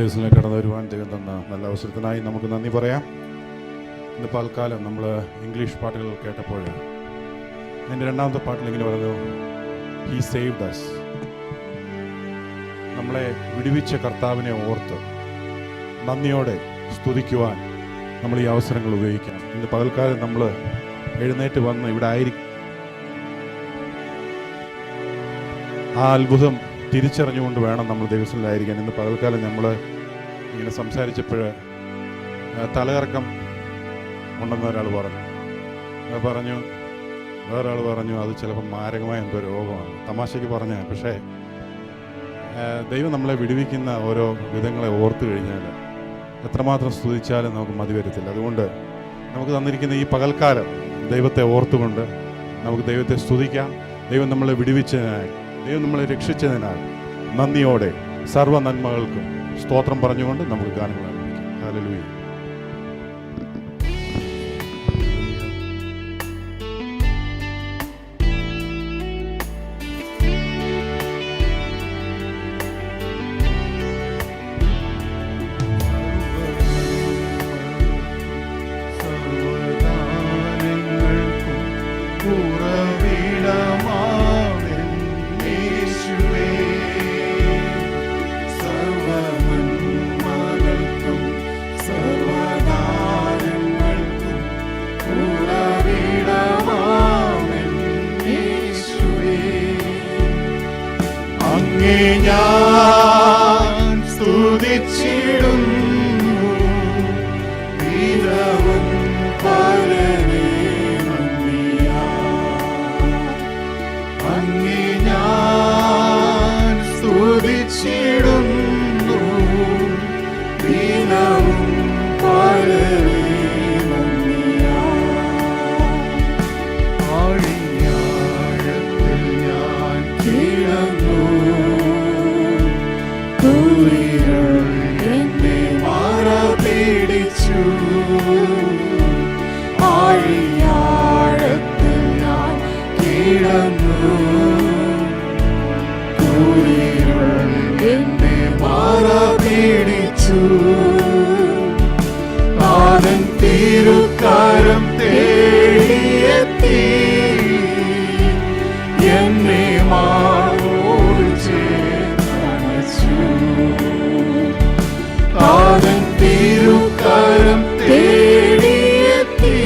ദിവസത്തിലേക്ക് കടന്നു വരുവാൻ ദൈവം തന്ന നല്ല അവസരത്തിനായി നമുക്ക് നന്ദി പറയാം. ഇന്ന് പൽക്കാലം നമ്മൾ ഇംഗ്ലീഷ് പാട്ടുകൾ കേട്ടപ്പോൾ അതിൻ്റെ രണ്ടാമത്തെ പാട്ടിൽ ഇങ്ങനെ പറഞ്ഞു, ഹി സേവ്ഡ് us. നമ്മളെ വിടുവിച്ച കർത്താവിനെ ഓർത്ത് നന്ദിയോടെ സ്തുതിക്കുവാൻ നമ്മൾ ഈ അവസരങ്ങൾ ഉപയോഗിക്കണം. ഇന്ന് പകൽക്കാലം നമ്മൾ എഴുന്നേറ്റ് വന്ന് ഇവിടെ ആയിരിക്കും ആ അത്ഭുതം തിരിച്ചറിഞ്ഞുകൊണ്ട് വേണം നമ്മൾ ദൈവത്തിലായിരിക്കാൻ. ഇന്ന് പകൽക്കാലം നമ്മൾ ഇങ്ങനെ സംസാരിച്ചപ്പോൾ തലകറക്കം ഉണ്ടെന്ന് ഒരാൾ പറഞ്ഞു, വേറൊരാൾ പറഞ്ഞു അത് ചിലപ്പോൾ മാരകമായ എന്തോ രോഗമാണ്. തമാശയ്ക്ക് പറഞ്ഞ, പക്ഷേ ദൈവം നമ്മളെ വിടുവിക്കുന്ന ഓരോ വിധങ്ങളെ ഓർത്തു കഴിഞ്ഞാൽ എത്രമാത്രം സ്തുതിച്ചാലും നമുക്ക് മതി വരത്തില്ല. അതുകൊണ്ട് നമുക്ക് തന്നിരിക്കുന്ന ഈ പകൽക്കാലം ദൈവത്തെ ഓർത്തുകൊണ്ട് നമുക്ക് ദൈവത്തെ സ്തുതിക്കാം. ദൈവം നമ്മളെ വിടുവിച്ചതിനായി, ദൈവം നമ്മളെ രക്ഷിച്ചതിനാൽ നന്ദിയോടെ സർവ്വ നന്മകൾക്കും സ്തോത്രം പറഞ്ഞുകൊണ്ട് നമുക്ക് ഗാനങ്ങൾ ആരംഭിക്കാം. ഹല്ലേലൂയ. ഞാൻ സ്തുതിച്ചിടുന്നു ദിനവും പരനേ അങ്ങേ ഞാൻ സ്തുതിച്ചിടുന്നു ദിനവും പരനേ ആഴിയാഴത്തിൽ ഞാൻ കിടന്നു, എന്നെ മാറ പിടിച്ചു. ആഴിയാഴത്തിൽ ഞാൻ കിടന്നു, എന്നെ മാറ പിടിച്ചു. താതൻ തിരുക്കരം തേടിയെത്തി എന്നെ മാറോട് ചേർത്തണച്ചു. താതൻ തിരുക്കരം തേടിയെത്തി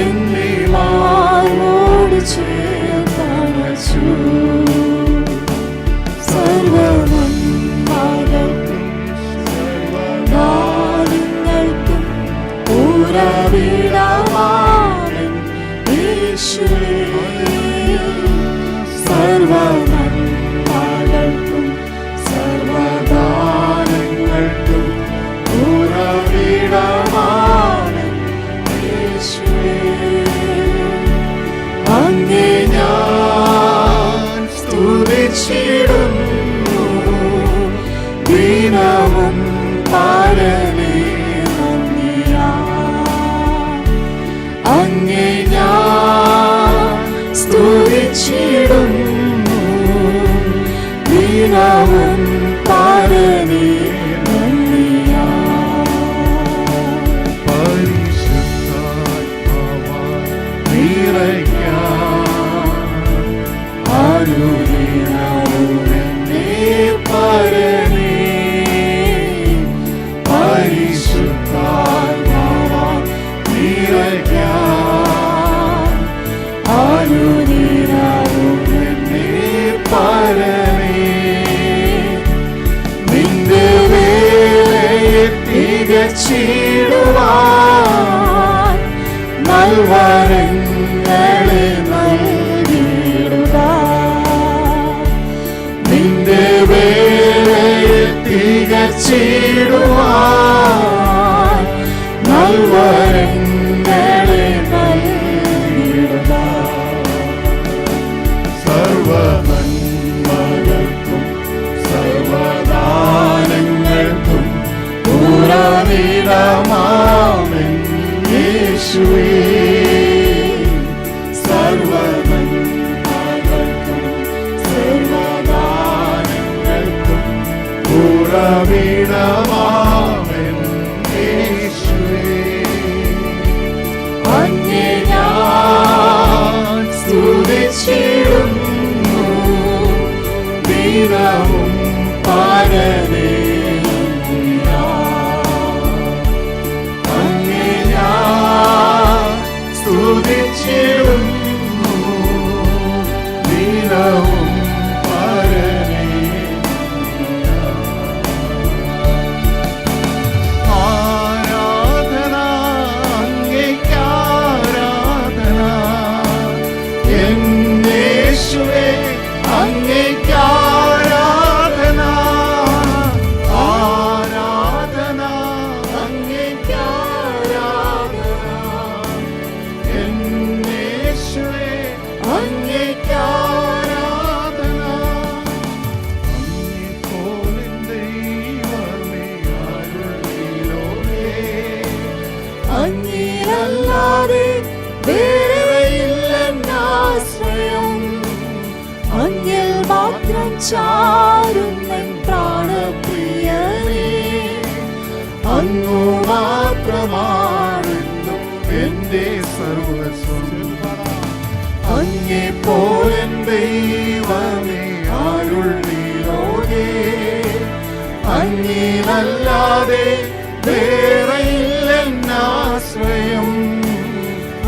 എന്നെ മാറോട് ചേർത്തണച്ചു. സർവ്വനന്മകൾക്കും സർവ്വദാനങ്ങൾക്കും ഉറവിടമാണെൻ യേശുവേ. സർവ്വനന്മകൾക്കും സർവ്വദാനങ്ങൾക്കും ഉറവിടമാണെൻ യേശുവേ. അങ്ങേ ഞാൻ സ്തുതിച്ചിടുന്നു ദിനവും പരനേ നന്ദിയാൽ. അങ്ങേ ഞാൻ സ്തുതിച്ചിടുന്നു ദിനവും പരനേ നന്ദിയാൽ. പരിശുദ്ധാത്മാവാൽ നിറയ്ക്കാൻ അനുദിനവും എന്നെ പരനേ. പരിശുദ്ധാത്മാവാൽ നിറയ്ക്കാൻ അനുദിനവും എന്നെ പരനേ. നിന്റെ വേലയെ തികച്ചിടുവാൻ നൽവരങ്ങളെ നൽകിടുക. നിന്റെ വേലയെ തികച്ചിടുവാൻ നൽവരങ്ങളെ നൽകിടുക. സർവ്വനന്മകൾക്കും സർവ്വദാനങ്ങൾക്കും ഉറവിടമാണെൻ യേശുവേ. സർവ്വനന്മകൾക്കും സർവ്വദാനങ്ങൾക്കും ഉറവിടമാവൻ യേശുവേ. അങ്ങേ ഞാൻ സ്തുതിച്ചിടുന്നു ദിനവും പരനേ. അങ്ങേ ഞാൻ സ്തുതിച്ചിടുന്നു ദിനവും പരനേ. ആരാധന അങ്ങേയ്ക്കാരാധന എന്നേശുവേ അങ്ങേയ്ക്കാരാധന. ആരാധന അങ്ങേയ്ക്കാരാധന എന്നേശുവേ അങ്ങേയ്ക്കാരാധന. അങ്ങേപ്പോലെ ദൈവമേ ആരുള്ളിലോരേ. അങ്ങേയല്ലാതെ വേറെയില്ലെന്നാശ്രയം. അങ്ങിൽ മാത്രം ചാരുന്നൻ പ്രാണപ്രിയനേ. അങ്ങു മാത്രമാണെന്നും എന്റെ സർവസ്വം. അങ്ങേപ്പോലെ ദൈവമേ ആരുള്ളിലോരേ. അങ്ങേയല്ലാതെ വേറെയില്ലെന്നാശ്രയം.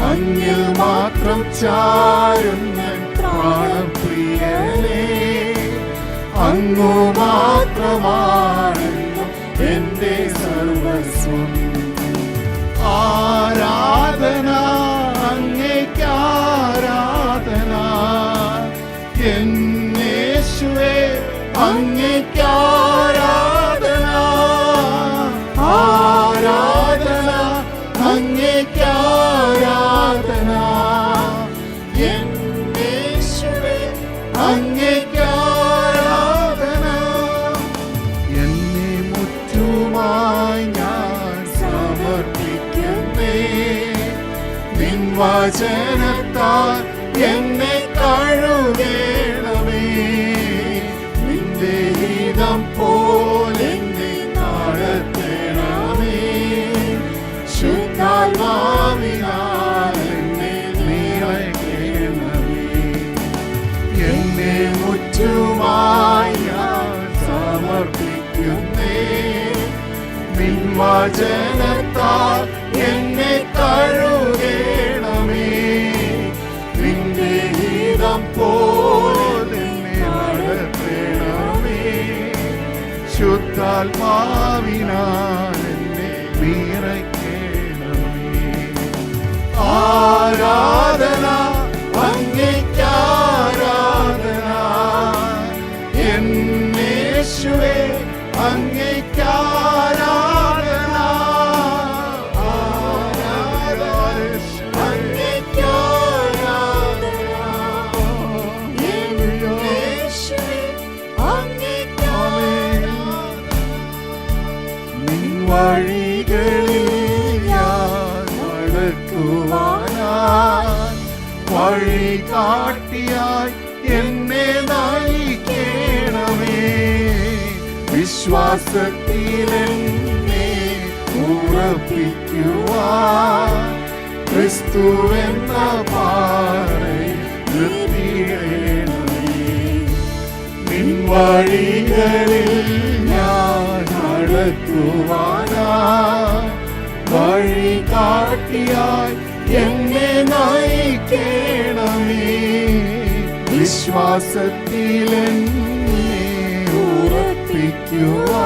അങ്ങിൽ മാത്രം ചാരുന്നൻ പ്രാണപ്രിയനേ. അങ്ങു മാത്രമാണെന്നും എന്റെ സർവസ്വം. ആരാധന അങ്ങേയ്ക്കാരാധന എന്നേശുവേ അങ്ങേയ്ക്കാരാധന. ആരാധന അങ്ങേയ്ക്കാരാധന എന്നേശുവേ അങ്ങേയ്ക്കാരാധന. എന്നെ മുറ്റുമായി ഞാൻ സമർപ്പിക്കുന്നേ. നിൻ വചനത്താൽ എന്നെ കഴുകേണമേ. നിന്റെ ഹിതം പോലെ എന്നെ നടത്തണമേ. ശുദ്ധാത്മാവിനാൽ എന്നെ നിറയ്ക്കണമേ. എന്നെ മുറ്റുമായി ഞാൻ സമർപ്പിക്കുന്നേ. നിൻ വചനത്താൽ എന്നെ കഴുകേണമേ. നിന്റെ ഹിതം പോലെ എന്നെ നടത്തണമേ. ശുദ്ധാത്മാവിനാൽ എന്നെ നിറയ്ക്കണമേ. ആരാധന അങ്ങേയ്ക്കാരാധന എന്നേശുവേ അങ്ങേയ്ക്കാരാധന. ആരാധന അങ്ങേയ്ക്കാരാധന എന്നേശുവേ അങ്ങേയ്ക്കാരാധന. നിൻ വഴികളിൽ ഞാൻ നടക്കുവാനായി വഴി കാട്ടിയായി എന്നെ നയിക്കണമേ. വിശ്വാസത്തിൽ എന്നെ ഉറപ്പിക്കുവാൻ ക്രിസ്തുവെന്ന പാറയിൽ നിർത്തിയിടണമേ. നിൻ വഴികളിൽ ഞാൻ നടക്കുവാനായി വഴി കാട്ടിയായി എന്നെ നയിക്കണമേ. വിശ്വാസത്തിൽ എന്നെ ഉറപ്പിക്കുവാൻ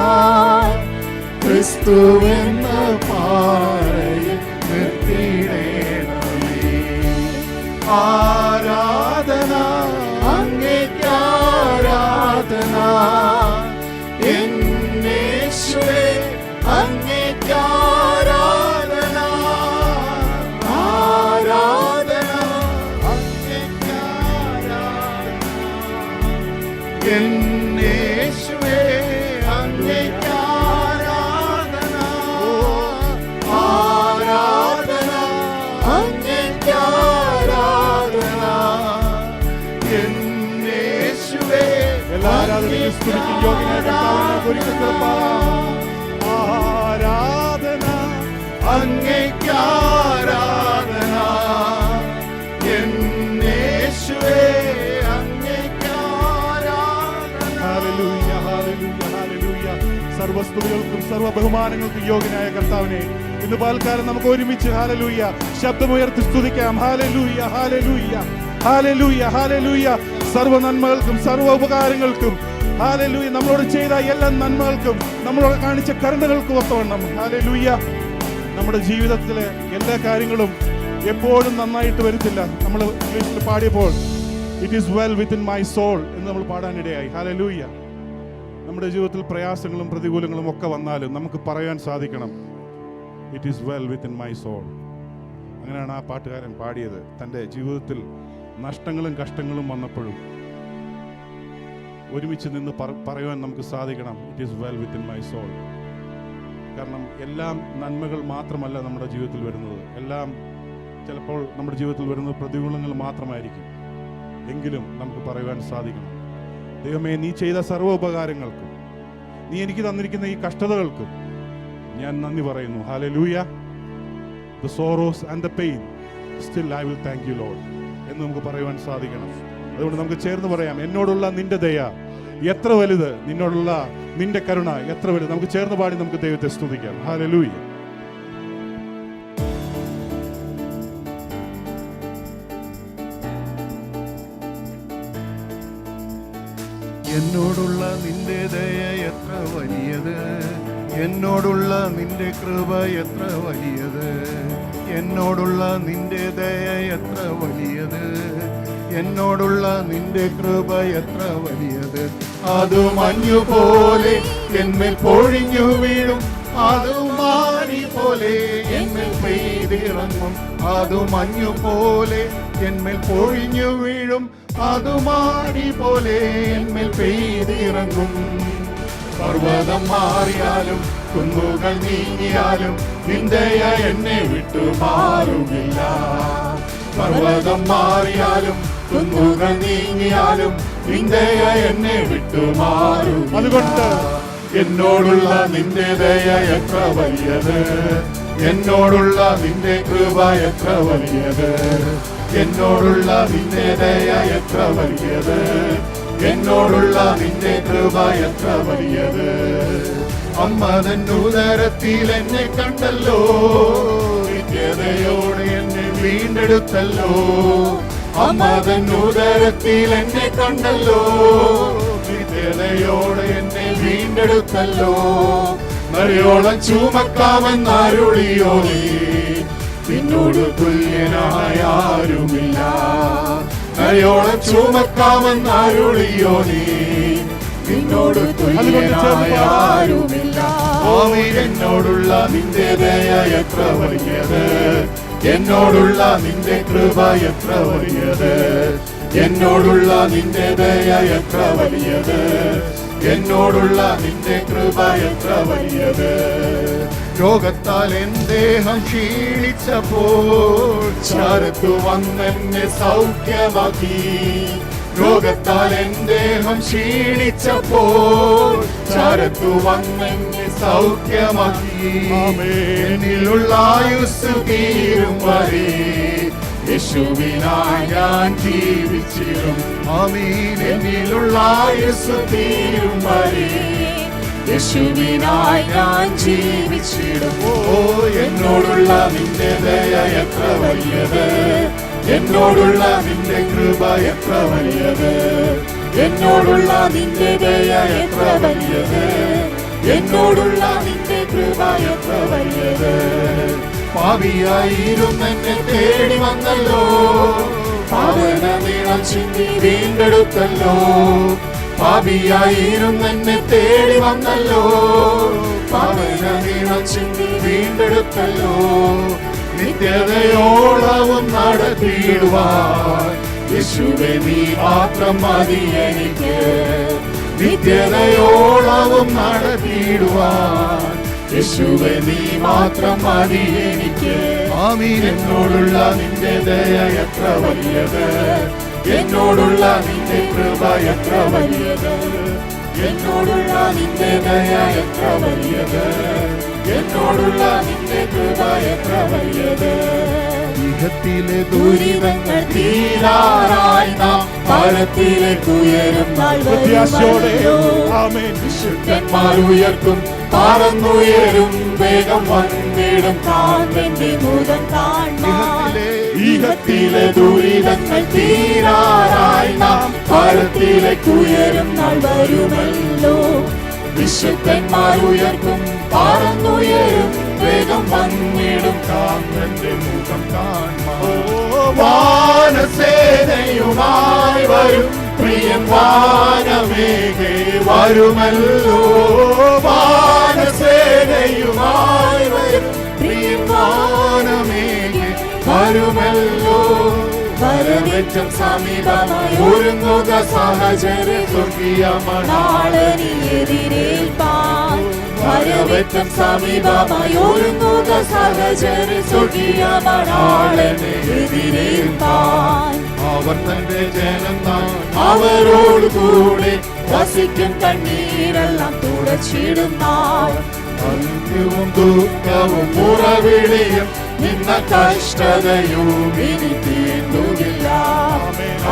ക്രിസ്തുവെന്ന പാറയിൽ നിർത്തിയിടണമേ. ആരാധന അങ്ങേയ്ക്കാരാധന എന്നേശുവേ അങ്ങേയ്ക്കാരാധന. ആരാധന അങ്ങേയ്ക്കാരാധന എന്നേശുവേ അങ്ങേയ്ക്കാരാധന. ആരാധന അങ്ങേയ്ക്കാരാധന എന്നേശുവേ. എല്ലാ ആരാധനയും സ്തുതിക്കും യോഗ്യനായ കർത്താവിനെ ഒരുക്കപ്പെടുപ്പാൻ സർവ്വസ്തുതികൾക്കും സർവ്വ ബഹുമാനങ്ങൾക്കും യോഗ്യനായ കർത്താവിനെ ഇന്ന് പകൽക്കാലം നമുക്ക് ഒരുമിച്ച് ഹല്ലേലൂയ ശബ്ദമുയർത്തി സ്തുതിക്കാം. Hallelujah, hallelujah, hallelujah, hallelujah. സർവ്വ നന്മകൾക്കും സർവ്വ ഉപകാരങ്ങൾക്കും ഹല്ലേലൂയ, നമ്മളോട് ചെയ്ത എല്ലാ നന്മകൾക്കും നമ്മളോട് കാണിച്ച കരുണകൾക്കും ഒത്തവണ്ണം ഹല്ലേലൂയ. നമ്മുടെ ജീവിതത്തിലെ എല്ലാ കാര്യങ്ങളും എപ്പോഴും നന്നായിട്ട് വരത്തില്ല. നമ്മൾ ഇംഗ്ലീഷിൽ പാടിയപ്പോൾ it is well within my soul എന്ന് നമ്മൾ പാടാനിടയായി. ഹല്ലേലൂയ. നമ്മുടെ ജീവിതത്തിൽ പ്രയാസങ്ങളും പ്രതികൂലങ്ങളും ഒക്കെ വന്നാലും നമുക്ക് പറയാൻ സാധിക്കണം, it is well within my soul. അങ്ങനെയാണ് ആ പാട്ടുകാരൻ പാടിയത്. തൻ്റെ ജീവിതത്തിൽ നഷ്ടങ്ങളും കഷ്ടങ്ങളും വന്നപ്പോഴും ഒരുമിച്ച് നിന്ന് പറയുവാൻ നമുക്ക് സാധിക്കണം, it is well within my soul. കാരണം എല്ലാം നന്മകൾ മാത്രമല്ല നമ്മുടെ ജീവിതത്തിൽ വരുന്നത്. എല്ലാം ചിലപ്പോൾ നമ്മുടെ ജീവിതത്തിൽ വരുന്നത് പ്രതികൂലങ്ങൾ മാത്രമായിരിക്കും. എങ്കിലും നമുക്ക് പറയുവാൻ സാധിക്കണം, ദൈവമേ, നീ ചെയ്ത സർവ്വ ഉപകാരങ്ങൾക്കും നീ എനിക്ക് തന്നിരിക്കുന്ന ഈ കഷ്ടതകൾക്കും ഞാൻ നന്ദി പറയുന്നു. Hallelujah. The sorrows and the pain, still I will thank you, Lord എന്ന് നമുക്ക് പറയുവാൻ സാധിക്കണം. അതുകൊണ്ട് നമുക്ക് ചേർന്ന് പറയാം, എന്നോടുള്ള നിന്റെ ദയ എത്ര വലുത്, നിന്നോടുള്ള നിന്റെ കരുണ എത്ര വലുത്. നമുക്ക് ചേർന്ന് പാടി നമുക്ക് ദൈവത്തെ സ്തുതിക്കാം. ഹല്ലേലൂയ. എന്നോടുള്ള നിന്റെ ദയ എത്ര വലിയത്, എന്നോടുള്ള നിന്റെ കൃപ എത്ര വലിയത്, എന്നോടുള്ള നിന്റെ ദയ എത്ര വലിയത്, എന്നോടുള്ള നിന്റെ കൃപ എത്ര വലിയത്. അത് മഞ്ഞുപോലെ എന്മേൽ പൊഴിഞ്ഞു വീഴും, അത് മാരി പോലെ എന്മേൽ പെയ്തിറങ്ങും. അത് മഞ്ഞുപോലെ എന്മേൽ പൊഴിഞ്ഞു വീഴും, അത് മാരി പോലെ എന്മേൽ പെയ്തിറങ്ങും. പർവ്വതം മാറിയാലും കുന്നുകൾ നീങ്ങിയാലും നിന്ദയ എന്നെ വിട്ടു മാറുകില്ല. പർവ്വതം മാറിയാലും കുന്നുകൾ നീങ്ങിയാലും നിന്ദയ എന്നെ വിട്ടു മാറുകില്ല. അതുകൊണ്ട് എന്നോടുള്ള നിന്റെ ദയ എത്ര വലിയത്, എന്നോടുള്ള നിന്റെ കൃപ എത്ര വലിയത്, എന്നോടുള്ള നിന്റെ ദയ എത്ര വലിയത്, എന്നോടുള്ള നിന്റെ കൃപ എത്ര വലിയത്. അമ്മ തൻ ഉദരത്തിൽ എന്നെ കണ്ടല്ലോ, നിത്യതയോടെ എന്നെ വീണ്ടെടുത്തല്ലോ. അമ്മ തൻ ഉദരത്തിൽ എന്നെ കണ്ടല്ലോ, നിത്യതയോടെ എന്നെ വീണ്ടെടുത്തല്ലോ. മറിയോളം ചുമക്കാമെന്നരുളിയോ നീ, നിന്നോട് തുല്യനായ ആരുമില്ല. മറിയോളം ചുമക്കാമെന്നരുളിയോ നീ, നിന്നോട് തുല്യനായ ആരുമില്ല. എന്നോടുള്ള നിന്റെ ദയ എത്ര വലിയത്, എന്നോടുള്ള നിന്റെ കൃപ എത്ര വലിയത്, എന്നോടുള്ള നിന്റെ ദയ എത്ര വലിയത്, എന്നോടുള്ള നിന്റെ കൃപ എത്ര വലിയത്. രോഗത്താൽ എൻ ദേഹം ക്ഷീണിച്ചപ്പോൾ ചാരത്തു വന്നെന്നെ സൗഖ്യമാക്കി. രോഗത്താൽ എൻ ദേഹം ക്ഷീണിച്ചപ്പോൾ ചാരത്തു വന്നെന്നെ സൗഖ്യമാക്കി. എന്നിലുള്ള ആയുസ് തീരും വരെ യേശുവിനായി ഞാൻ ജീവിച്ചിടും. ആമീൻ. എന്നിലുള്ള ആയുസ് തീരും വരെ യേശുവിനായി ഞാൻ ജീവിച്ചിടും. ഓ, എന്നോടുള്ള നിന്റെ ദയ എത്ര വലിയത്, എന്നോടുള്ള നിന്റെ കൃപ എത്ര വലിയത്, എന്നോടുള്ള നിന്റെ ദയ എത്ര വലിയത്, എന്നോടുള്ള നിന്റെ കൃപ എത്ര വലിയത്. പാപിയായിരുന്നെന്നെ തേടി വന്നല്ലോ, പാവന നീളം ചിന്തി വീണ്ടെടുത്തല്ലോ. പാപിയായിരുന്നെന്നെ തേടി വന്നല്ലോ, പാവന നീളം ചിന്തി വീണ്ടെടുത്തല്ലോ. നിത്യതയോളവും നടത്തിയിടുവാൻ യേശുവേ നീ മാത്രം മതി എനിക്ക്. നിത്യതയോളവും നടത്തിയിടുവാൻ യേശുവേ നീ മാത്രം മതി എനിക്ക്. ആമീൻ. എന്നോടുള്ള നിന്റെ ദയ എത്ര വലിയത്, എന്നോടുള്ള നിന്റെ കൃപ എത്ര വലിയത്, എന്നോടുള്ള നിന്റെ ദയ എത്ര വലിയത്, എന്നോടുള്ള നിന്റെ കൃപ എത്ര വലിയത്. ഇഹത്തിലെ ദുരിതങ്ങൾ തീരാറായി നാം പരത്തിലേക്ക് ഉയരും നാൾ പ്രത്യാശയോടെ വരുമല്ലോ. ആമേൻ. വിശുദ്ധന്മാർ ഉയർക്കും, പറന്നുയരും, വേഗം വന്നിടും കാന്തന്റെ മുഖം കാണാൻ ഈഹത്തിലെ ദുരിതങ്ങൾ തീരാറായി നാം പരത്തിലേക്ക് ഉയരും നാൾ വരുമല്ലോ. വിശുദ്ധന്മാർ ഉയർക്കും, പറന്നുയരും, വേഗം വന്നിടും കാന്തന്റെ മുഖം കാണാൻ വാനസേനയുമായി വരും പ്രിയൻ വാനമേഘേ വരുമല്ലോ. വാനസേനയുമായി വരും പ്രിയൻ വാനമേഘേ വരുമല്ലോ. വരവേറ്റം സമീപമായി ഒരുങ്ങുക സഹചര്യ സ്വർഗീയ മണാളനെ എതിരേൽപ്പാൻ. വരവേറ്റം സമീപമായി ഒരുങ്ങുക സഹചര്യ സ്വർഗീയ മണാളനെ എതിരേൽപ്പാൻ. അവർ തന്റെ ജനം താൻ അവരോട് കൂടെ വസിക്കും, കണ്ണീരെല്ലാം തുടച്ചിടും നാൾ. അന്ത്യവും ദുഃഖവും മുറവിളിയും നിന്ന കഷ്ടതയും ഇനി തീർന്നുകില്ല.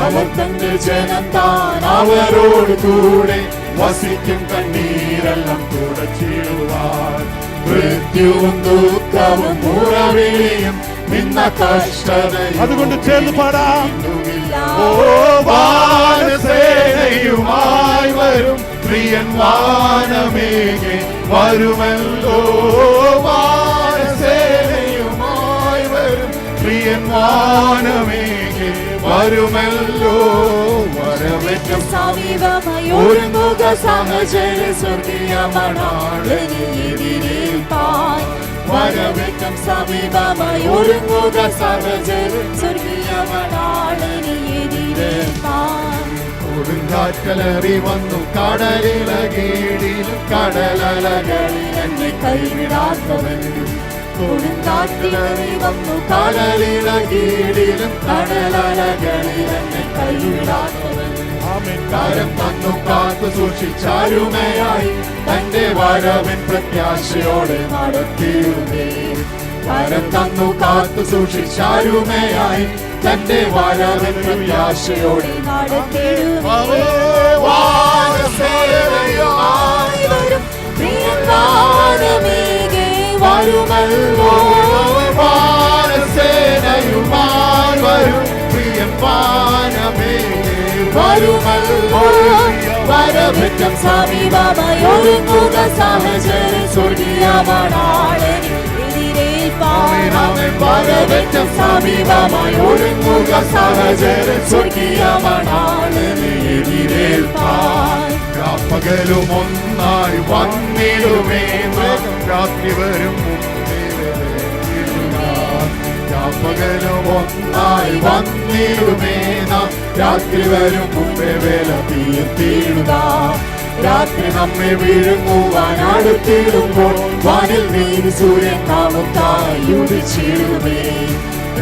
അവർ തന്റെ ജനം താൻ അവരോട് കൂടെ വസിക്കും, കണ്ണീരെല്ലാം തുടച്ചിടുവാൻ. മൃത്യുവും ദുഃഖവും മുറവിളിയും നിന്ന കഷ്ടതയും അതുകൊണ്ട് ചേർന്ന് പാടാം. ഓ വാനസേനയുമായി വരും പ്രിയൻ വാനമേഘേ വരുമല്ലോ. വാനസേനയുമായി വരും പ്രിയൻ വാനമേഘേ വരുമല്ലോ. വരവേറ്റം സമീപമായി ഒരുങ്ങുക സഹചര്യ സ്വർഗീയ മണാളനെ എതിരേൽപ്പാൻ. വരവേറ്റം സമീപമായി ഒരുങ്ങുക സഹചര്യ സ്വർഗീയ മണാളനെ എതിരേൽപ്പാൻ. കൊടുങ്കാറ്റലറി വന്നു കടലിളകീടിലും കടലലകളിൽ എന്നെ കൈവിടാത്തവൻ. കൊടുങ്കാറ്റിലേറി വന്നു കടലിളകീടിലും കടലലകളിൽ എന്നെ കൈവിടാത്തവൻ. കരം തന്നു കാത്തു സൂക്ഷിച്ചാരുമയായി തന്റെ വരവിൻ പ്രത്യാശയോടെ നടത്തിയിടുമേ. കരം തന്നു കാത്തു സൂക്ഷിച്ചാരുമയായി തന്റെ വരവിൻ പ്രത്യാശയോടെ നടത്തിടുമേ. വാനസേനയുമായി വരും പ്രിയൻ വാനമേഘേ വരുമല്ലോ. വാനസേനയുമായി വരും പ്രിയൻ വാനമേഘേ വരുമല്ലോ. വരവേറ്റം സമീപമായി ഒരുങ്ങുക സഹചര്യ സ്വർഗീയ മണാളനെ എതിരേൽപ്പാൻ. വരവേറ്റം സമീപമായി ഒരുങ്ങുക സഹചര്യ സ്വർഗീയ മണാളനെ എതിരേൽപ്പാൻ. പകലും ഒന്നായി വന്നിടുമേ നാം രാത്രി വരും പകലും ഒന്നായി വന്നിടുമേ നാം രാത്രി വരും മുമ്പേ വേല തീർത്തിടുക. രാത്രി നമ്മെ വിഴുങ്ങുവാൻ അടുത്തിടുമ്പോൾ വാനിൽ നീതി സൂര്യൻ നമുക്കായി ഉദിച്ചിടുമേ.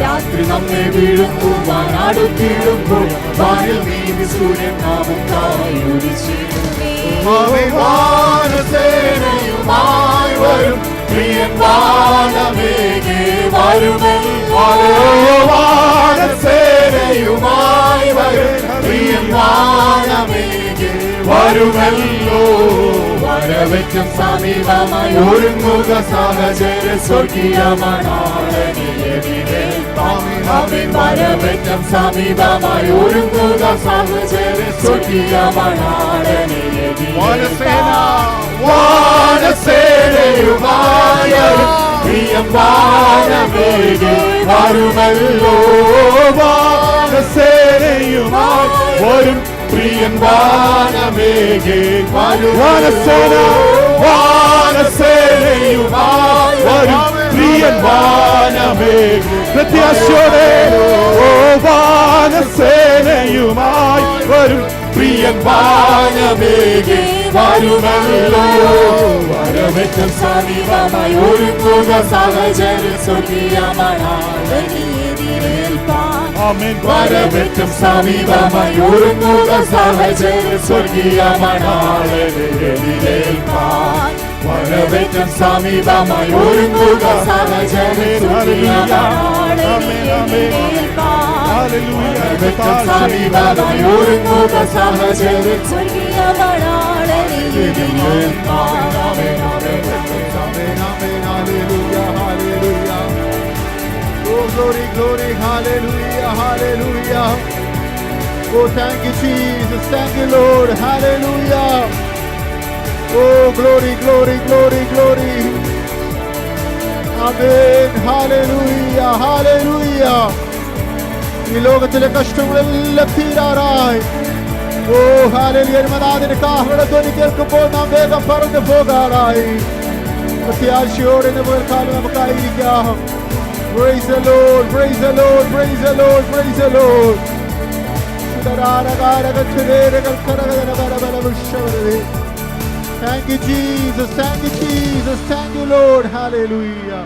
രാത്രി നമ്മെ വിഴുങ്ങുവാൻ അടുത്തിടുമ്പോൾ വാനിൽ നീതി സൂര്യൻ നമുക്കായി ഉദിച്ചിടുമേ. വാനസേനയുമായി വരും പ്രിയൻ വാനമേഘേ വരുമല്ലോ. വാനസേനയുമായി വരും പ്രിയൻ വാനമേഘേ വരുമല്ലോ. വരവേറ്റം സമീപമായി ഒരുങ്ങുക സഹചര്യ സ്വർഗീയ മണാളനെ എതിരേൽപ്പാൻ. വരവേറ്റം സമീപമായി ഒരുങ്ങുക സഹചര്യ സ്വർഗീയ മണാളനെ എതിരേൽപ്പാൻ. വാനസേനയുമായി പ്രിയം വാനമേഘേ വരുമല്ലോ. വാനസേനയുമായി വരും പ്രിയൻ വാനമേഘേ വരുമല്ലോ. വാനസേനയുമായി വരും പ്രിയൻ വാനമേഘേ പ്രത്യാശയോടെ. ഓ വാനസേനയുമായി വരും പ്രിയൻ വാനമേഘേ വരുമല്ലോ. വരവേറ്റം സമീപമായി ഒരുങ്ങുക സഹചര്യ സ്വർഗീയ മണാളനെ എതിരേൽപ്പാൻ. വരവേറ്റം സമീപമായി ഒരുങ്ങുക സഹചര്യ സ്വർഗീയ മണാളനെ എതിരേൽപ്പാൻ. വരവേറ്റം സമീപമായി ഒരുങ്ങുക സഹചര്യ സമീപമായി ഒരുങ്ങുക സഹചര്യ Oh, glory, glory, hallelujah, hallelujah. Oh, thank you, Jesus. Thank you, Lord. Hallelujah. Oh, glory, glory, glory, glory. Amen. Hallelujah, hallelujah. ഈ ലോകത്തിലെ കഷ്ടങ്ങളെല്ലാം തീരാറായി. ഓ ഹല്ലേലൂയ. നാഥന്റെ കാഹളധ്വനി കേൾക്കുമ്പോൾ നാം വേഗം പറന്നു പോകാറായി. പ്രത്യാശയോടെ ഇന്ന് പകൽക്കാലം നമുക്കായിരിക്കാം. Praise the Lord, praise the Lord, praise the Lord, praise the Lord. Thank you, Jesus, thank you, Jesus, thank you, Lord. Hallelujah.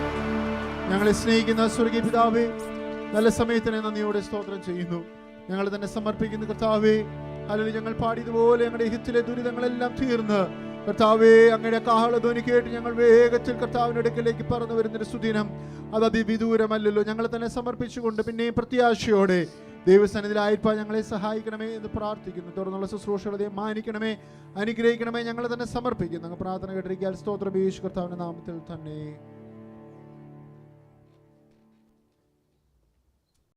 ഞങ്ങളെ സ്നേഹിക്കുന്ന സ്വർഗീയ പിതാവേ, നല്ല സമയത്തിന് നന്ദിയോടെ സ്തോത്രം ചെയ്യുന്നു. ഞങ്ങൾ തന്നെ സമർപ്പിക്കുന്ന കർത്താവേ, ഹല്ലേലൂയ. ഞങ്ങൾ പാടിയതുപോലെ ഞങ്ങളുടെ ഹിത്തിലെ ദുരിതങ്ങളെല്ലാം തീർന്ന് കർത്താവേ, അങ്ങയുടെ കാഹളധ്വനി കേട്ട് ഞങ്ങൾ വേഗത്തിൽ കർത്താവിന്റെ അടുക്കലേക്ക് പറന്നു വരുന്നൊരു സുദിനം അത് അതിവിദൂരമല്ലല്ലോ. ഞങ്ങളെ തന്നെ സമർപ്പിച്ചുകൊണ്ട് പിന്നെയും പ്രത്യാശയോടെ ദൈവസന്നിധിയിലായിരിക്കാൻ ഞങ്ങളെ സഹായിക്കണമേ എന്ന് പ്രാർത്ഥിക്കുന്നു. തുടർന്നുള്ള ശുശ്രൂഷകളെ മാനിക്കണമേ, അനുഗ്രഹിക്കണമേ. ഞങ്ങളെ തന്നെ സമർപ്പിക്കുന്നു. പ്രാർത്ഥന കേട്ടിരിക്കാൻ സ്തോത്രം യേശു കർത്താവിന്റെ നാമത്തിൽ തന്നെ.